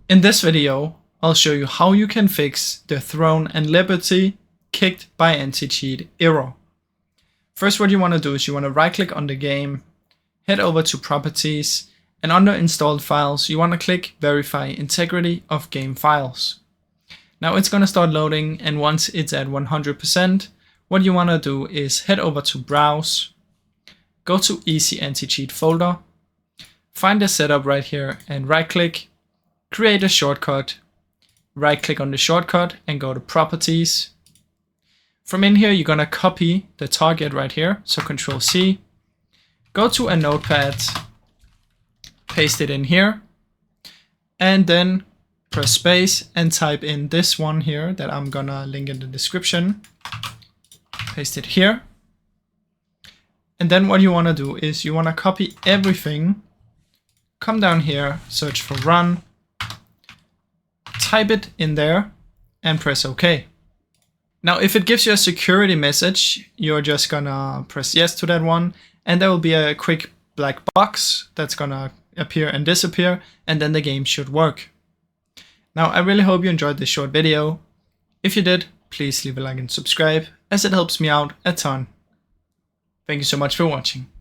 In this video, I'll show you how you can fix the Throne and Liberty kicked by anti-cheat error. First, what you want to do is you want to right click on the game, head over to properties, and under installed files, you want to click verify integrity of game files. Now it's going to start loading, and once it's at 100%, what you want to do is head over to browse, go to easy anti-cheat folder, find the setup right here and right click, create a shortcut, right click on the shortcut and go to properties. From in here, you're going to copy the target right here. So Control C, go to a notepad, paste it in here, and then press space and type in this one here that I'm going to link in the description. Paste it here. And then what you want to do is you want to copy everything, come down here, search for run, type it in there and press OK. Now, if it gives you a security message, you're just gonna press yes to that one, and there will be a quick black box that's gonna appear and disappear, and then the game should work. Now, I really hope you enjoyed this short video. If you did, please leave a like and subscribe, as it helps me out a ton. Thank you so much for watching.